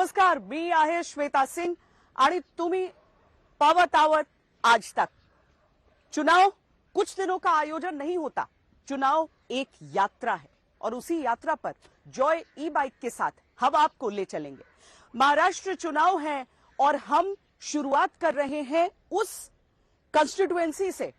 नमस्कार, मी आहे श्वेता सिंह आणि तुम्ही पावत आवत आज तक। चुनाव कुछ दिनों का आयोजन नहीं होता, चुनाव एक यात्रा है और उसी यात्रा पर जॉय ई बाइक के साथ हम आपको ले चलेंगे। महाराष्ट्र चुनाव है और हम शुरुआत कर रहे हैं उस कंस्टिट्यूएंसी से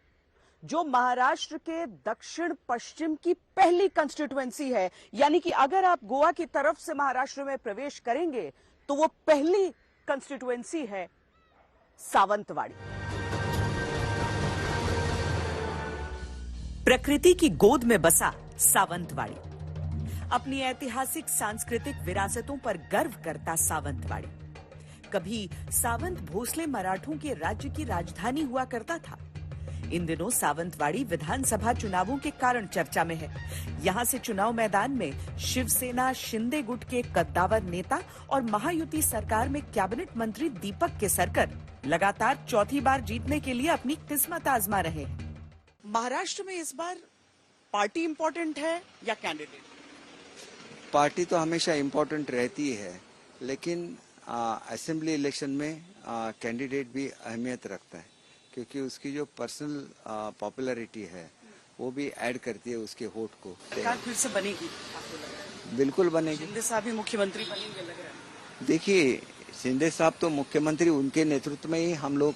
जो महाराष्ट्र के दक्षिण पश्चिम की पहली कंस्टिट्यूएंसी है। यानी कि अगर आप गोवा की तरफ से महाराष्ट्र में प्रवेश करेंगे तो वो पहली कंस्टिट्यूएंसी है सावंतवाड़ी। प्रकृति की गोद में बसा सावंतवाड़ी अपनी ऐतिहासिक सांस्कृतिक विरासतों पर गर्व करता सावंतवाड़ी कभी सावंत भोसले मराठों के राज्य की राजधानी हुआ करता था। इन दिनों सावंतवाड़ी विधानसभा चुनावों के कारण चर्चा में है। यहां से चुनाव मैदान में शिवसेना शिंदे गुट के कद्दावर नेता और महायुति सरकार में कैबिनेट मंत्री दीपक केसरकर लगातार चौथी बार जीतने के लिए अपनी किस्मत आजमा रहे हैं। महाराष्ट्र में इस बार पार्टी इंपॉर्टेंट है या कैंडिडेट? पार्टी तो हमेशा इम्पोर्टेंट रहती है, लेकिन असेंबली इलेक्शन में कैंडिडेट भी अहमियत रखता है, क्योंकि उसकी जो पर्सनल पॉपुलैरिटी है वो भी ऐड करती है उसके वोट को। सरकार फिर से बनेगी? बिल्कुल बनेगी। शिंदे साहब भी मुख्यमंत्री बनेंगे लग रहा है। देखिए, शिंदे साहब तो मुख्यमंत्री, उनके नेतृत्व में ही हम लोग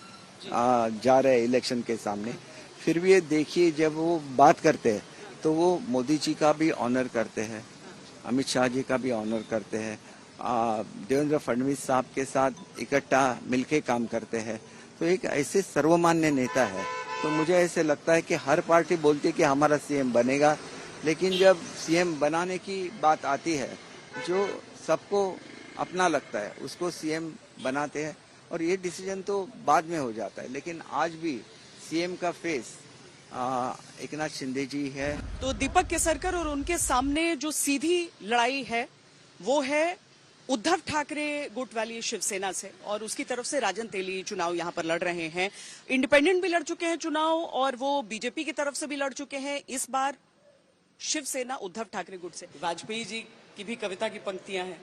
जा रहे हैं इलेक्शन के सामने। फिर भी ये देखिए, जब वो बात करते हैं तो वो मोदी जी का भी ऑनर करते हैं, अमित शाह जी का भी ऑनर करते हैं, देवेंद्र फडणवीस साहब के साथ इकट्ठा मिलके काम करते हैं। तो एक ऐसे सर्वमान्य नेता है, तो मुझे ऐसे लगता है कि हर पार्टी बोलती है कि हमारा सीएम बनेगा, लेकिन जब सीएम बनाने की बात आती है, जो सबको अपना लगता है उसको सीएम बनाते हैं और ये डिसीजन तो बाद में हो जाता है। लेकिन आज भी सीएम का फेस एकनाथ शिंदे जी है। तो दीपक केसरकर और उनके सामने जो सीधी लड़ाई है वो है उद्धव ठाकरे गुट वाली शिवसेना से, और उसकी तरफ से राजन तेली चुनाव यहां पर लड़ रहे हैं। इंडिपेंडेंट भी लड़ चुके हैं चुनाव और वो बीजेपी की तरफ से भी लड़ चुके हैं। इस बार शिवसेना उद्धव ठाकरे गुट से। वाजपेयी जी की भी कविता की पंक्तियां हैं,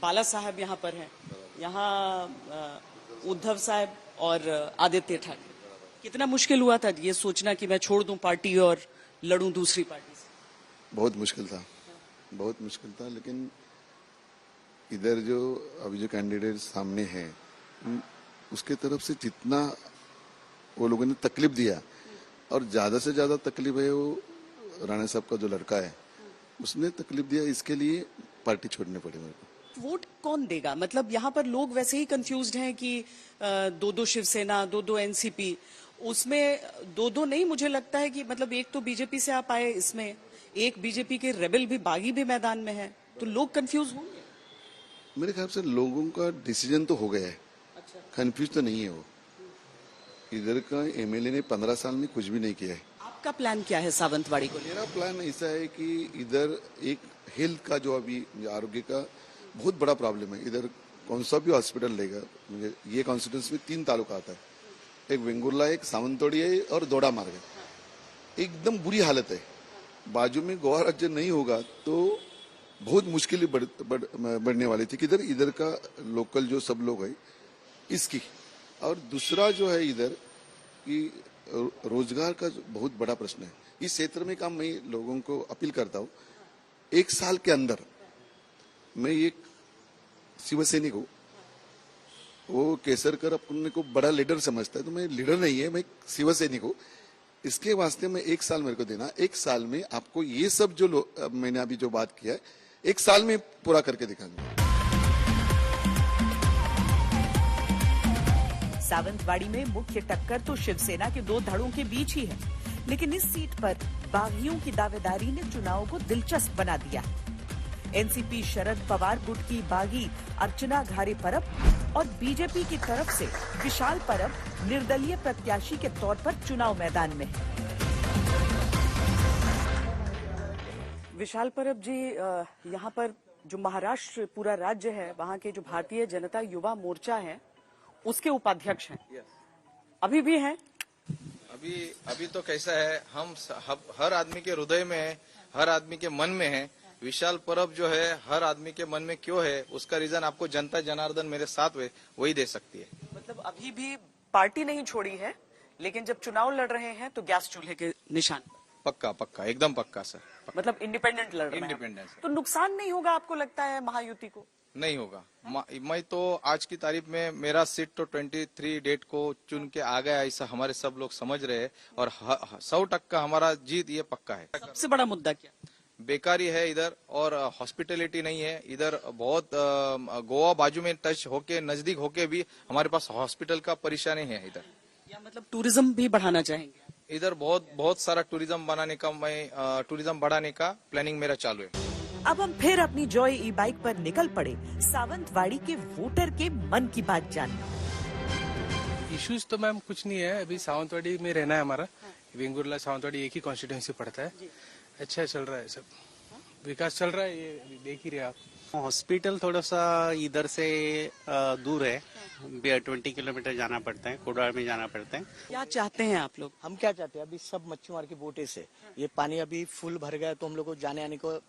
बाला साहब यहां पर हैं, यहाँ उद्धव साहब और आदित्य ठाकरे। कितना मुश्किल हुआ था ये सोचना कि मैं छोड़ दूं पार्टी और लड़ूं दूसरी पार्टी से? बहुत मुश्किल था, बहुत मुश्किल था। लेकिन इधर जो अभी जो कैंडिडेट सामने हैं उसके तरफ से जितना वो लोगों ने तकलीफ दिया, और ज्यादा से ज्यादा तकलीफ है वो राणा साहब का जो लड़का है उसने तकलीफ दिया, इसके लिए पार्टी छोड़ने पड़े मेरे को। वोट कौन देगा? मतलब यहाँ पर लोग वैसे ही कंफ्यूज्ड हैं कि दो शिवसेना, दो एनसीपी, उसमें दो नहीं, मुझे लगता है कि मतलब एक तो बीजेपी से आप आए, इसमें एक बीजेपी के रेबल भी बागी भी मैदान में है, तो लोग कंफ्यूज होंगे। मेरे ख्याल से लोगों का डिसीजन तो हो गया है। अच्छा। कंफ्यूज तो नहीं है वो। इधर का एमएलए ने 15 साल में कुछ भी नहीं किया है। आपका प्लान क्या है सावंतवाड़ी को? मेरा प्लान ऐसा है कि इधर एक हेल्थ का जो अभी आरोग्य का बहुत बड़ा प्रॉब्लम है। इधर कौन सा भी हॉस्पिटल लेगा, मुझे ये कॉन्स्टिट्यूंसी में 3 तालुका आता है, एक वेंगुर्ला, एक सावंतवाड़ी है और दोड़ा मार्ग है। एकदम बुरी हालत है। बाजू में गोवा राज्य नहीं होगा तो बहुत मुश्किल बढ़ने वाली थी। किधर इधर का लोकल जो सब लोग है इसकी, और दूसरा जो है इधर कि रोजगार का बहुत बड़ा प्रश्न है। इस क्षेत्र में काम मैं लोगों को अपील करता हूँ, 1 साल के अंदर मैं एक शिवसैनिक हूँ, वो केसरकर अपने को बड़ा लीडर समझता है, तो मैं लीडर नहीं है, मैं एक शिवसैनिक हूँ। इसके वास्ते में 1 साल मेरे को देना, 1 साल में आपको ये सब जो मैंने अभी जो बात किया है 1 साल में पूरा करके दिखाऊंगा। सावंतवाड़ी में मुख्य टक्कर तो शिवसेना के 2 धड़ों के बीच ही है, लेकिन इस सीट पर बागियों की दावेदारी ने चुनाव को दिलचस्प बना दिया। एनसीपी शरद पवार गुट की बागी अर्चना घारे परब और बीजेपी की तरफ से विशाल परब निर्दलीय प्रत्याशी के तौर पर चुनाव मैदान में है। विशाल परब जी, यहाँ पर जो महाराष्ट्र पूरा राज्य है, वहाँ के जो भारतीय जनता युवा मोर्चा है उसके उपाध्यक्ष हैं। अभी भी हैं? अभी तो कैसा है, हम हर आदमी के हृदय में है, हर आदमी के मन में है विशाल परब जो है हर आदमी के मन में क्यों है, उसका रीजन आपको जनता जनार्दन मेरे साथ हुए वही दे सकती है। मतलब अभी भी पार्टी नहीं छोड़ी है, लेकिन जब चुनाव लड़ रहे हैं तो गैस चूल्हे के निशान पर। पक्का पक्का एकदम पक्का सर। मतलब इंडिपेंडेंट लड़ रहे हैं। इंडिपेंडेंट तो नुकसान नहीं होगा आपको लगता है महायुति को? नहीं होगा। मैं तो आज की तारीख में मेरा सीट तो 23 डेट को चुन के आ गया, ऐसा हमारे सब लोग समझ रहे हैं और 100% हमारा जीत ये पक्का है। सबसे बड़ा मुद्दा क्या? बेकारी है इधर और हॉस्पिटैलिटी नहीं है इधर। बहुत गोवा बाजू में टच होके नजदीक होके भी हमारे पास हॉस्पिटल का परेशानी है इधर। या मतलब टूरिज्म भी बढ़ाना चाहेंगे? इधर बहुत सारा टूरिज्म बनाने का टूरिज्म बढ़ाने का प्लानिंग मेरा चालू है। अब हम फिर अपनी जॉय ई बाइक पर निकल पड़े सावंतवाड़ी के वोटर के मन की बात जानने। इश्यूज तो मैम कुछ नहीं है, अभी सावंतवाड़ी में रहना है हमारा। वेंगुर्ला सावंतवाड़ी एक ही कॉन्स्टिट्यूंसी पड़ता है। अच्छा चल रहा है, सब विकास चल रहा है, ये देख ही रहे आप। हॉस्पिटल थोड़ा सा इधर से दूर है, 20 किलोमीटर जाना पड़ता है, कोडार में जाना पड़ता है। क्या चाहते हैं आप लोग? हम क्या चाहते हैं, अभी सब मच्छी मार के बोटे से ये पानी अभी फुल भर गया तो हम लोग को जाने आने को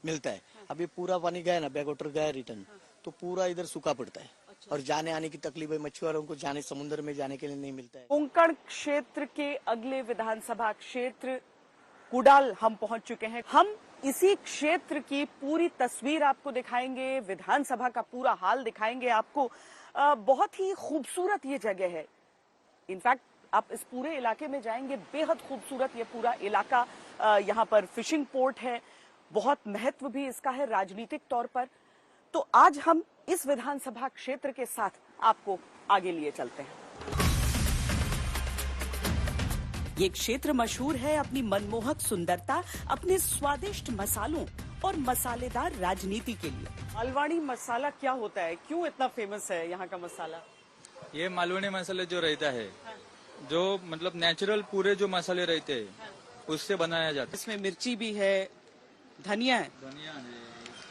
मिलता है। अभी पूरा पानी गया ना, बैक वाटर गया रिटर्न, तो पूरा इधर सूखा पड़ता है और जाने आने की तकलीफ है। मछुआरों को जाने समुद्र में जाने के लिए नहीं मिलता है। कोंकण क्षेत्र के अगले विधानसभा क्षेत्र कुडाल हम पहुंच चुके हैं। हम इसी क्षेत्र की पूरी तस्वीर आपको दिखाएंगे, विधानसभा का पूरा हाल दिखाएंगे आपको। बहुत ही खूबसूरत ये जगह है। इनफैक्ट आप इस पूरे इलाके में जाएंगे, बेहद खूबसूरत ये पूरा इलाका। यहाँ पर फिशिंग पोर्ट है, बहुत महत्व भी इसका है राजनीतिक तौर पर। तो आज हम इस विधानसभा क्षेत्र के साथ आपको आगे लिए चलते हैं। ये क्षेत्र मशहूर है अपनी मनमोहक सुंदरता, अपने स्वादिष्ट मसालों और मसालेदार राजनीति के लिए। मालवाड़ी मसाला क्या होता है, क्यों इतना फेमस है यहाँ का मसाला? ये मालवनी मसाले जो रहता है, जो मतलब नेचुरल पूरे जो मसाले रहते हैं उससे बनाया जाता है। इसमें मिर्ची भी है, धनिया है, धनिया है,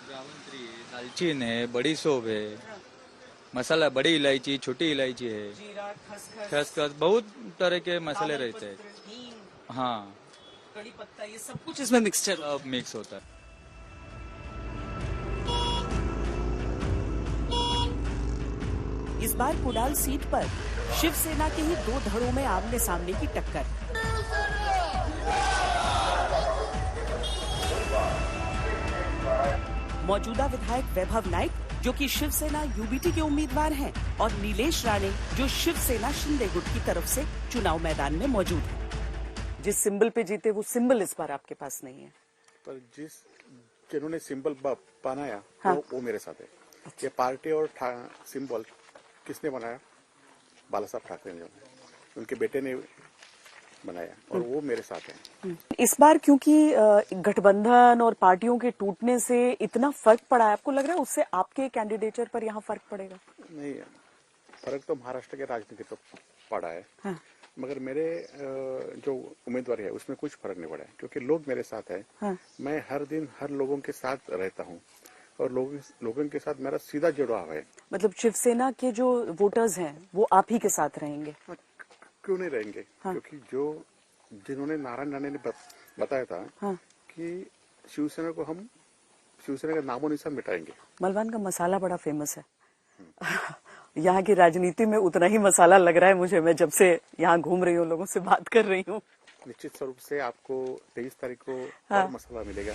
जावित्री है, दालचीन है, बड़ी सौंफ है, मसाला बड़ी इलायची, छोटी इलायची है, जीरा, खसखस, खसखस, बहुत तरह के मसाले रहते हैं। हाँ, कड़ी पत्ता, ये सब कुछ इसमें मिक्सचर सब मिक्स होता है। इस बार कुडाल सीट पर शिवसेना के ही दो धड़ों में आमने सामने की टक्कर। मौजूदा विधायक वैभव नाइक, जो कि शिवसेना यूबीटी के उम्मीदवार हैं, और नीलेश राणे, जो शिवसेना शिंदे गुट की तरफ से चुनाव मैदान में मौजूद हैं। जिस सिंबल पे जीते वो सिंबल इस बार आपके पास नहीं है। पर जिन्होंने सिंबल बनाया हाँ। वो मेरे साथ है। ये पार्टी और सिंबल किसने बनाया? बाला साहब ठाकरे ने, उनके बेटे ने बनाया और वो मेरे साथ है। इस बार क्योंकि गठबंधन और पार्टियों के टूटने से इतना फर्क पड़ा है, आपको लग रहा है उससे आपके कैंडिडेचर पर यहाँ फर्क पड़ेगा? नहीं, फर्क तो महाराष्ट्र के राजनीति पर पड़ा है। हाँ। मगर मेरे जो उम्मीदवार है उसमें कुछ फर्क नहीं पड़ा है, क्योंकि लोग मेरे साथ है। हाँ। मैं हर दिन हर लोगों के साथ रहता हूँ और लोगों के साथ मेरा सीधा जुड़ाव है। मतलब शिवसेना के जो वोटर्स हैं वो आप ही के साथ रहेंगे? क्यों नहीं रहेंगे? हाँ। क्योंकि जिन्होंने नारायण राणे ने बताया था हाँ। कि शिवसेना का नामो निशान मिटाएंगे। मलवान का मसाला बड़ा फेमस है। यहाँ की राजनीति में उतना ही मसाला लग रहा है मुझे, मैं जब से यहाँ घूम रही हूँ, लोगों से बात कर रही हूँ। निश्चित स्वरूप से आपको 23 तारीख को हाँ। और मसाला मिलेगा।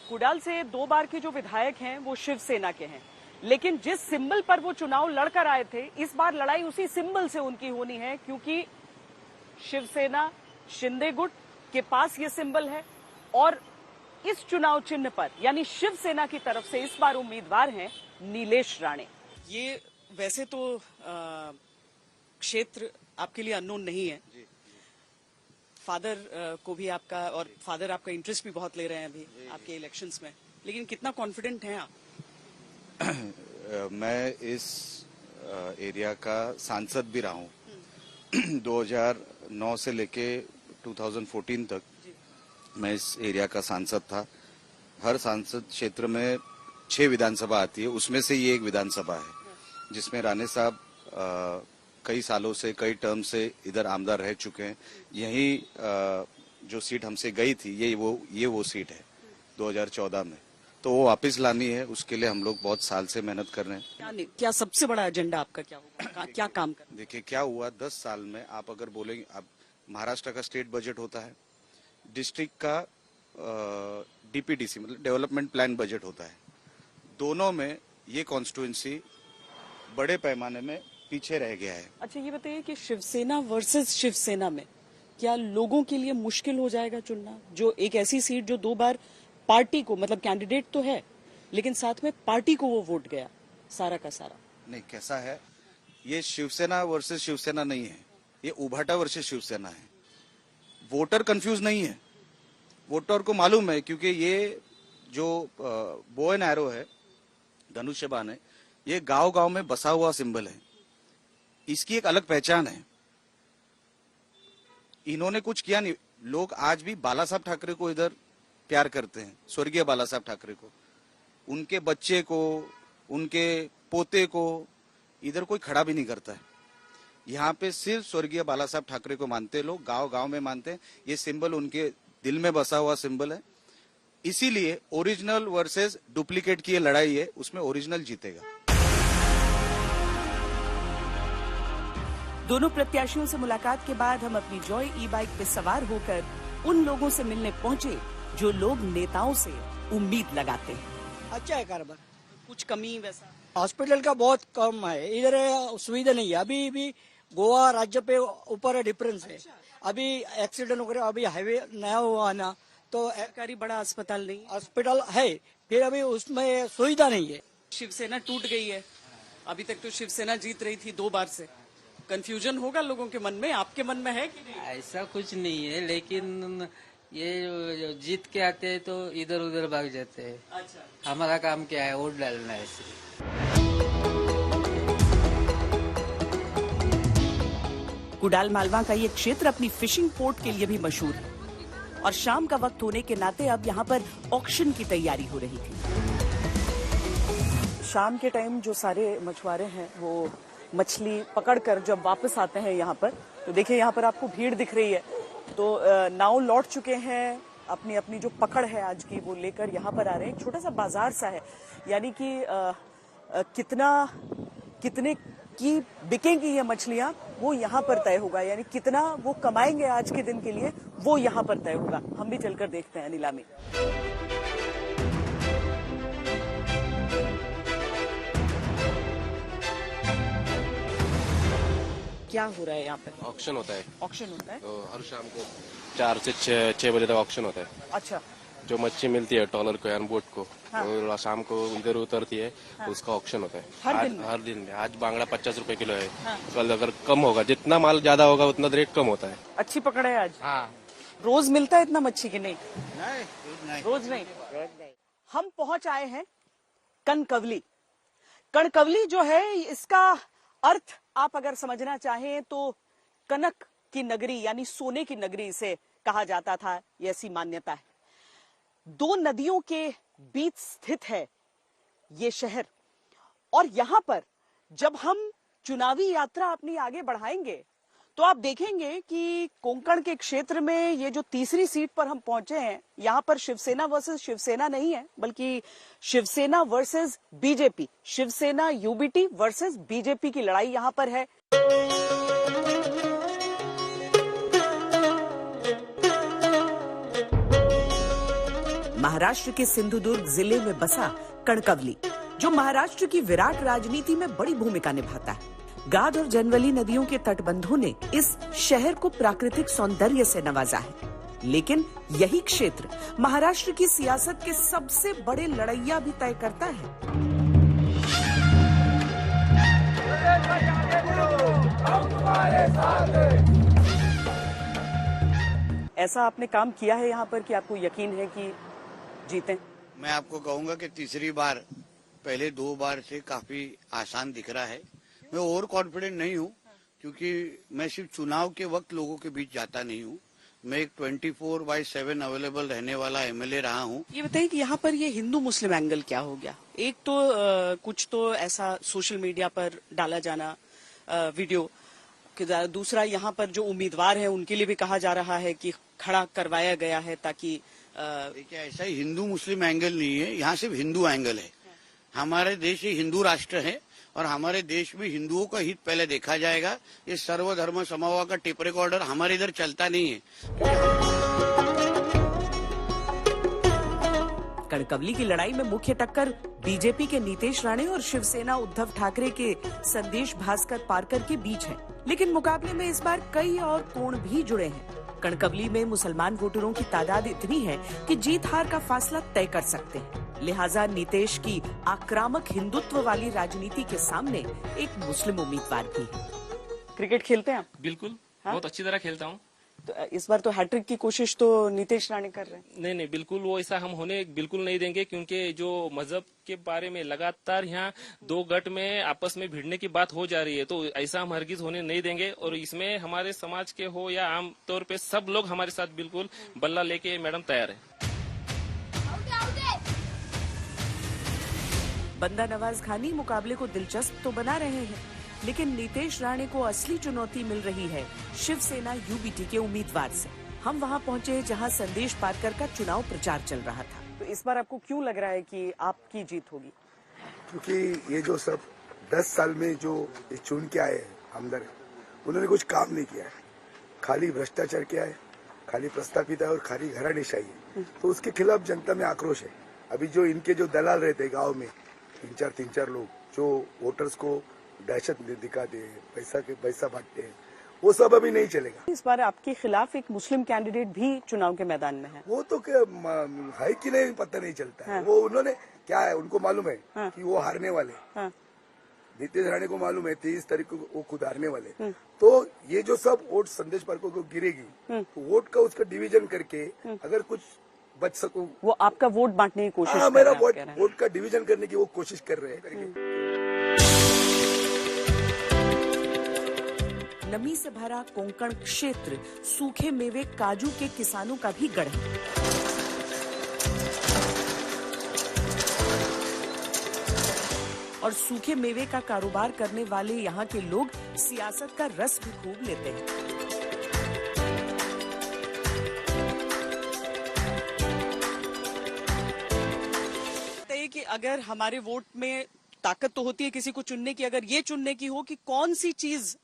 कुडाल से 2 बार के जो विधायक हैं वो शिवसेना के हैं, लेकिन जिस सिंबल पर वो चुनाव लड़कर आए थे, इस बार लड़ाई उसी सिंबल से उनकी होनी है, क्योंकि शिवसेना शिंदे गुट के पास ये सिंबल है और इस चुनाव चिन्ह पर यानी शिवसेना की तरफ से इस बार उम्मीदवार हैं नीलेश राणे। ये वैसे तो क्षेत्र आपके लिए अननोन नहीं है। फादर को भी आपका और फादर आपका इंटरेस्ट भी बहुत ले रहे हैं अभी आपके इलेक्शंस में, लेकिन कितना कॉन्फिडेंट हैं आप? मैं इस एरिया का सांसद भी रहा हूँ 2009 से लेके 2014 तक मैं इस एरिया का सांसद था। हर सांसद क्षेत्र में 6 विधानसभा आती है, उसमें से ये एक विधानसभा है जिसमें राणे साहब कई सालों से, कई टर्म से इधर आमदार रह चुके हैं। यही जो सीट हमसे गई थी ये वो सीट है 2014 में, तो वो वापस लानी है। उसके लिए हम लोग बहुत साल से मेहनत कर रहे हैं। क्या सबसे बड़ा एजेंडा आपका क्या होगा, क्या काम कर? देखिए क्या हुआ 10 साल में, आप अगर बोलेंगे, अब महाराष्ट्र का स्टेट बजट होता है, डिस्ट्रिक्ट का डीपीडीसी मतलब डेवलपमेंट प्लान बजट होता है, दोनों में ये कॉन्स्टिट्यूएंसी बड़े पैमाने में पीछे रह गया है। अच्छा ये बताइए कि शिवसेना वर्सेस शिवसेना में क्या लोगों के लिए मुश्किल हो जाएगा चुनना, जो एक ऐसी सीट जो 2 बार पार्टी को, मतलब कैंडिडेट तो है लेकिन साथ में पार्टी को वो वोट गया सारा का सारा? नहीं, कैसा है, ये शिवसेना वर्सेस शिवसेना नहीं है, ये उभाटा वर्सेस शिवसेना है। वोटर कंफ्यूज नहीं है, वोटर को मालूम है, क्योंकि ये जो बो एंड एरो है, धनुष्य बाण है, ये गांव गांव में बसा हुआ सिंबल है, इसकी एक अलग पहचान है। इन्होंने कुछ किया नहीं। लोग आज भी बाला साहब ठाकरे को इधर प्यार करते हैं, स्वर्गीय बाला साहब ठाकरे को, उनके बच्चे को, उनके पोते को इधर कोई खड़ा भी नहीं करता है। यहाँ पे सिर्फ स्वर्गीय बाला साहब ठाकरे को मानते लोग, गांव गांव में मानते हैं। ये सिंबल उनके दिल में बसा हुआ सिंबल है, इसीलिए ओरिजिनल वर्सेस डुप्लीकेट की ये लड़ाई है, उसमें ओरिजिनल जीतेगा। दोनों प्रत्याशियों से मुलाकात के बाद हम अपनी जॉय ई बाइक पे सवार होकर उन लोगों से मिलने पहुंचे जो लोग नेताओं से उम्मीद लगाते हैं। अच्छा है कारोबार, कुछ कमी वैसा? हॉस्पिटल का बहुत कम है इधर, सुविधा नहीं है। अभी भी गोवा राज्य पे ऊपर डिफरेंस है। अभी एक्सीडेंट वगैरह, अभी हाईवे नया हुआ ना, तो सरकारी बड़ा अस्पताल नहीं, हॉस्पिटल है फिर अभी उसमें सुविधा नहीं है। शिवसेना टूट गई है, अभी तक तो शिवसेना जीत रही थी 2 बार से। कंफ्यूजन होगा लोगों के मन में, आपके मन में है कि नहीं? ऐसा कुछ नहीं है, लेकिन ये जीत के आते हैं तो इधर उधर भाग जाते हैं। अच्छा, हमारा काम क्या है, वोट डालना है। कुडाल मालवा का ये क्षेत्र अपनी फिशिंग पोर्ट के लिए भी मशहूर है और शाम का वक्त होने के नाते अब यहाँ पर ऑक्शन की तैयारी हो रही थी। शाम के टाइम जो सारे मछुआरे हैं वो मछली पकड़कर जब वापस आते हैं यहाँ पर, तो देखिए यहाँ पर आपको भीड़ दिख रही है। तो नाव लौट चुके हैं, अपनी अपनी जो पकड़ है आज की वो लेकर यहाँ पर आ रहे हैं। एक छोटा सा बाजार सा है, यानी कि कितने की बिकेंगी ये मछलियां वो यहाँ पर तय होगा, यानी कितना वो कमाएंगे आज के दिन के लिए वो यहाँ पर तय होगा। हम भी चलकर देखते हैं नीलामी। क्या हो रहा है यहाँ पे? ऑक्शन होता है। ऑक्शन होता है तो हर शाम को 4 से 6 बजे तक ऑक्शन होता है। अच्छा, जो मच्छी मिलती है ट्रॉलर को या बोट को, हाँ। वो शाम को इधर उतरती है, हाँ। उसका ऑक्शन होता है हर दिन में। आज बांगड़ा 50 रुपए किलो है, हाँ। कल अगर कम होगा, जितना माल ज्यादा होगा उतना रेट कम होता है। अच्छी पकड़ है आज। हाँ। रोज मिलता है इतना मच्छी की? नहीं, रोज नहीं। हम पहुंच आए हैं कनकवली। कनकवली जो है, इसका अर्थ आप अगर समझना चाहें तो कनक की नगरी यानी सोने की नगरी इसे कहा जाता था, ये ऐसी मान्यता है। 2 नदियों के बीच स्थित है ये शहर, और यहां पर जब हम चुनावी यात्रा अपनी आगे बढ़ाएंगे तो आप देखेंगे कि कोंकण के क्षेत्र में ये जो तीसरी सीट पर हम पहुंचे हैं, यहां पर शिवसेना वर्सेस शिवसेना नहीं है, बल्कि Shiv Sena versus BJP, Shiv Sena UBT versus BJP की लड़ाई यहां पर है। महाराष्ट्र के सिंधुदुर्ग जिले में बसा कणकवली, जो महाराष्ट्र की विराट राजनीति में बड़ी भूमिका निभाता है। गाद और जनवली नदियों के तटबंधों ने इस शहर को प्राकृतिक सौंदर्य से नवाजा है, लेकिन यही क्षेत्र महाराष्ट्र की सियासत के सबसे बड़े लड़ैया भी तय करता है। ऐसा आपने काम किया है यहाँ पर कि आपको यकीन है कि जीते? मैं आपको कहूंगा कि तीसरी बार पहले 2 बार से काफी आसान दिख रहा है। मैं ओवर कॉन्फिडेंट नहीं हूँ, क्योंकि मैं सिर्फ चुनाव के वक्त लोगों के बीच जाता नहीं हूँ। मैं एक 24/7 अवेलेबल रहने वाला एमएलए रहा हूँ। ये बताइए कि यहाँ पर ये हिंदू मुस्लिम एंगल क्या हो गया? एक तो कुछ तो ऐसा सोशल मीडिया पर डाला जाना वीडियो, दूसरा यहाँ पर जो उम्मीदवार हैं उनके लिए भी कहा जा रहा है कि खड़ा करवाया गया है ताकि देखिए, ऐसा ही हिंदू मुस्लिम एंगल नहीं है, यहाँ सिर्फ हिंदू एंगल है। हमारे देश ही हिंदू राष्ट्र है और हमारे देश में हिंदुओं का हित पहले देखा जाएगा। ये सर्वधर्म समभाव का टेप रिकॉर्डर हमारे इधर चलता नहीं है। कणकवली की लड़ाई में मुख्य टक्कर बीजेपी के नीतीश राणे और शिवसेना उद्धव ठाकरे के संदेश भास्कर पारकर के बीच है, लेकिन मुकाबले में इस बार कई और कोण भी जुड़े हैं। कणकवली में मुसलमान वोटरों की तादाद इतनी है कि जीत हार का फासला तय कर सकते हैं। लिहाजा नीतीश की आक्रामक हिंदुत्व वाली राजनीति के सामने एक मुस्लिम उम्मीदवार भी है। क्रिकेट खेलते हैं आप? बिल्कुल, बहुत अच्छी तरह खेलता हूँ। तो इस बार तो हैट्रिक की कोशिश तो नीतीश राणे कर रहे हैं। नहीं, बिल्कुल वो ऐसा हम होने बिल्कुल नहीं देंगे, क्योंकि जो मजहब के बारे में लगातार यहाँ दो गट में आपस में भिड़ने की बात हो जा रही है, तो ऐसा हम हरगिज होने नहीं देंगे। और इसमें हमारे समाज के हो या आम तौर पे सब लोग हमारे साथ बिल्कुल बल्ला लेके मैडम तैयार है। बंदा नवाज खानी मुकाबले को दिलचस्प तो बना रहे हैं, लेकिन नीतीश राणे को असली चुनौती मिल रही है शिवसेना यूबीटी के उम्मीदवार से। हम वहां पहुंचे जहां संदेश पारकर का चुनाव प्रचार चल रहा था। तो इस बार आपको क्यों लग रहा है कि आपकी जीत होगी? क्योंकि ये जो सब 10 साल में जो चुन के आए आमदार, उन्होंने कुछ काम नहीं किया है, खाली भ्रष्टाचार किया है, खाली प्रस्तापित है और खाली घरानेशाही है। तो उसके खिलाफ जनता में आक्रोश है। अभी जो इनके जो दलाल रहते गाँव में तीन चार लोग जो वोटर्स को दहशत दिखाते हैं, पैसा बांटते हैं, वो सब अभी नहीं चलेगा। इस बार आपके खिलाफ एक मुस्लिम कैंडिडेट भी चुनाव के मैदान में है। वो तो है कि नहीं पता नहीं चलता है। वो उन्होंने क्या है, उनको मालूम है कि वो हारने वाले। नीतीश राणे को मालूम है 23 तारीख को वो खुद हारने वाले। तो ये जो सब वोट संदेश पारकर को गिरेगी, तो वोट का उसका डिवीजन करके अगर कुछ बच सकूं, वो आपका वोट बांटने की कोशिश कर रहे हैं। मेरा वोट का डिवीजन करने की वो कोशिश कर रहे हैं। नमी से भरा कोंकण क्षेत्र सूखे मेवे काजू के किसानों का भी गढ़ है। और सूखे मेवे का कारोबार करने वाले यहाँ के लोग सियासत का रस भी खूब लेते हैं। कि अगर हमारे वोट में ताकत तो होती है किसी को चुनने की, अगर ये चुनने की हो कि कौन सी चीज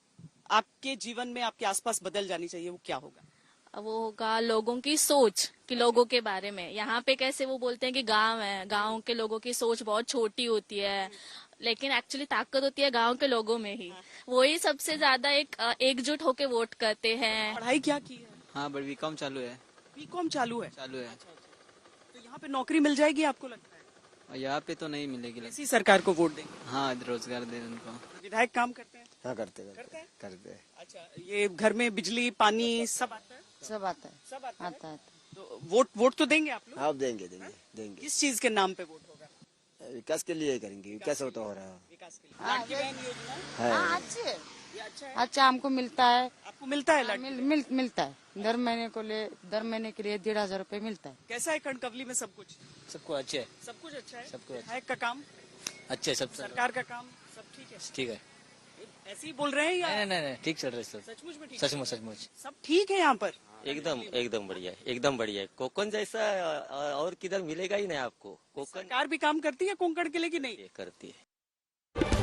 आपके जीवन में आपके आसपास बदल जानी चाहिए, वो क्या होगा? वो होगा लोगों की सोच, कि लोगों के बारे में। यहाँ पे कैसे वो बोलते हैं कि गांव है, गांव के लोगों की सोच बहुत छोटी होती है, लेकिन एक्चुअली ताकत होती है गांव के लोगों में ही। वही सबसे ज्यादा एकजुट होके वोट करते हैं। पढ़ाई क्या की है? हाँ, बट बीकॉम चालू है। बीकॉम चालू है? चालू है। तो यहाँ पे नौकरी मिल जाएगी आपको लगता है? यहाँ पे तो नहीं मिलेगी। इसी सरकार को वोट देंगे? हाँ, रोजगार दे उनको। विधायक काम करते हैं? हाँ, करते हैं। अच्छा, ये घर में बिजली पानी सब आता है? सब आता है। सब आता है। तो वोट तो देंगे आप लोग? हाँ, देंगे। किस चीज के नाम पे वोट होगा? विकास के लिए करेंगे। विकास तो हो रहा है। विकास के लिए। लाडली बहन योजना? हाँ, अच्छी है। ये अच्छा है। अच्छा, हमको मिलता है। आपको मिलता है? मिलता है। दर महीने के लिए 1,500 रुपए मिलता है। कैसा है कणकवली में सब कुछ? सबको अच्छे है। सब कुछ अच्छा है। सबको विधायक का काम अच्छे, सब सरकार का काम सब ठीक है? ठीक है। ऐसे ही बोल रहे हैं या? नहीं, ठीक चल रहा है सब। सचमुच में ठीक? सचमुच सब ठीक है यहाँ पर? एकदम बढ़िया है, एकदम बढ़िया है। कोकण जैसा और किधर मिलेगा ही नहीं आपको। कोकण सरकार भी काम करती है कोंकण के लिए कि नहीं? करती है।